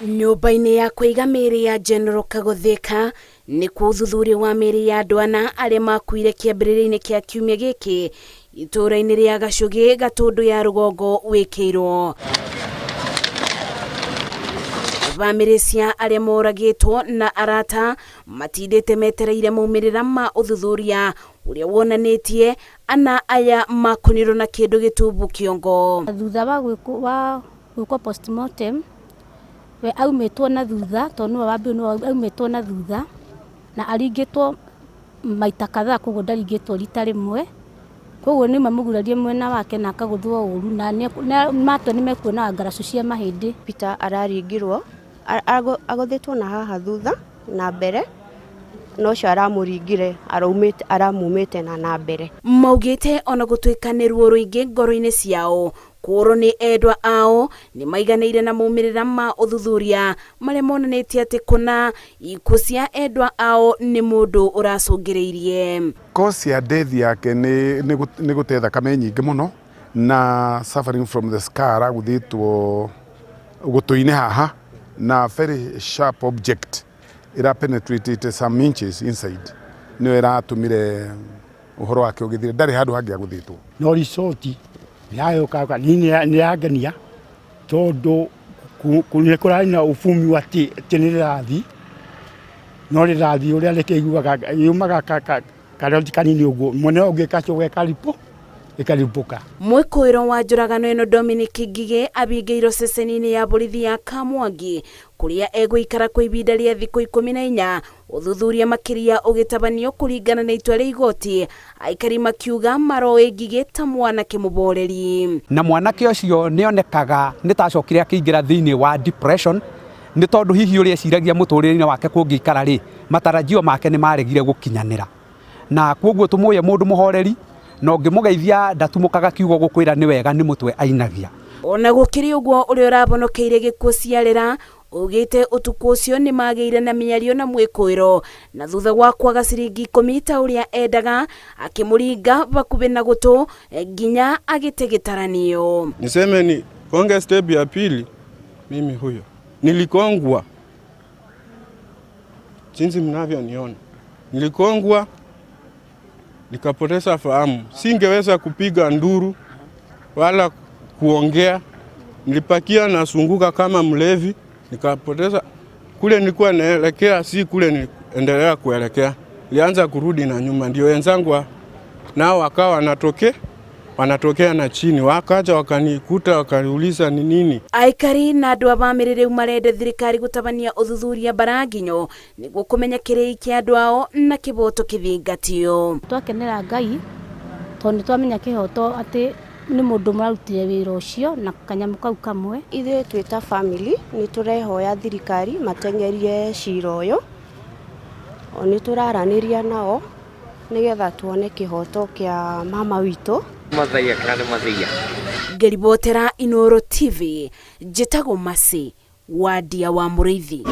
Nyũmba-inĩ ya kũiga mĩĩrĩ ya General Kagotheka nĩ kuo ũthuthuria wa mĩĩrĩ ya andũ ana arĩa makuire kĩambĩrĩria-inĩ kĩa kiumia gĩkĩ itũũra-inĩ rĩa Gacugi, Gatundu ya rũgongo wĩkĩirwo. Bamĩrĩ cia arĩa moragĩtwo na arata matindĩte metereire maumĩrĩra ma ũthuthuria ũrĩa wonanĩtie ana aya makonirwo na kindũ gĩtuhu kĩongo. Thutha wa gwĩkwo postmortem we aumĩtwo na thutha tondũ wa mbere aumĩtwo na thutha na aringĩtwo maita kadhaa, koguo ndaringĩtwo rita rĩmwe, koguo nĩ mamũgurarie mwena wake na akagũthwo ũru na matwe nĩ mekuonaga ngaracu cia mahĩndĩ. Peter araringirwo agũthĩtwo na haha thutha na mbere no cio aramũringire aramumĩte na mbere. Maugĩte ona gũtuĩka nĩ ruo rũingĩ ngoro-inĩ ciao, kũrwo nĩ endwa ao nĩ maiganĩire na maumĩrĩra ma ũthuthuria marĩa monanĩtie atĩ kũna ikuũ cia endwa ao nĩ mũndũ ũracũngĩrĩirie. Cause ya death yake nĩ gũte thakame nyingĩ mũno na suffering from the scar, agũthĩtwo gũtũ-inĩ haha na very sharp object ira penetrated some inches inside, nĩyo ĩratũmire ũhoro wake ũgĩthira, ndarĩ handũ hangĩ agũthĩtwo. No risoti yayoka nĩ yangenia tondũ nĩ kũrarĩ na ũbumi wa atĩ nĩ rĩrathi, no rĩrathi ũrĩa rĩkĩiguaga yumaga karoti kanini ũguo mwena ũngĩ gacoka ĩkaripũka. Mwĩkũĩro wa njũragano ĩno Dominic Ngigĩ abingĩirwo ceceni-inĩ ya borithi ya Kamwangi kũrĩa egũikara kwa ihinda rĩa thikũ 14, ũthuthuria makĩria ũgĩtabanio kũringana na itua rĩa igoti, aikari makiuga maroĩ Ngigĩ ta mwanake mũboreri. Na mwanake ũcio nĩonekaga nĩtacokire akĩingĩra thĩinĩ wa depression nĩ tondũ hihi ũrĩa eciragia mũtũrĩre-inĩ wake kũngĩikara rĩ, matarajio make nĩ maregire gũkinyanĩra, na koguo tũmũye mũndũ mũhoreri na ũngĩmũgeithia ndatumũkaga kiugo gũkwĩra nĩ wega nĩ mũtwe ainagia. Ona gũkĩrĩ ũguo ũrĩa ũrabonokeire gĩkuũ ciarĩra ugĩte ũtukũ ũcio nĩ magĩire na mĩario na mwĩkũĩro na thutha wa kwaga ciringi 10 ta ũrĩa endaga akĩmũringa bakuhĩ na gũtũ nginya agĩte gĩtaranio. Niseme ni konge step ya pili, mimi huyo nilikongwa jinsi mnavyoniona, nilikongwa nikapoteza fahamu, singeweza kupiga nduru wala kuongea, nilipakia na sunguka kama mlevi, nikapoteza kule nilikuwa naelekea, si kule niendelea kuelekea, nilianza kurudi na nyuma, ndio wenzangu nao wakawa wanatokea na chini, wakaja wakanikuta wakaniuliza ni nini. Aikari na andũ a bamĩrĩ rĩu marenda thirikari gũtabania ũthuthuria baranginyo nĩguo kũmenya kĩrĩi kĩa andũ ao na kĩboto kĩthingatio. Twakenera Ngai tondũ twamenya kĩhoto atĩ nĩ mũndũ mararutire wĩra ũcio na kanyamũ kau kamwe. Ithuĩ twĩ ta family nĩ tũrehoya thirikari matengerie cira ũyũ, nĩ tũraranĩria nao nĩgetha tuone kĩhoto kĩa mama witũ. Ngeribotera Inooro TV, njĩtagwo Masi wa Ndia wa Mũrĩithi.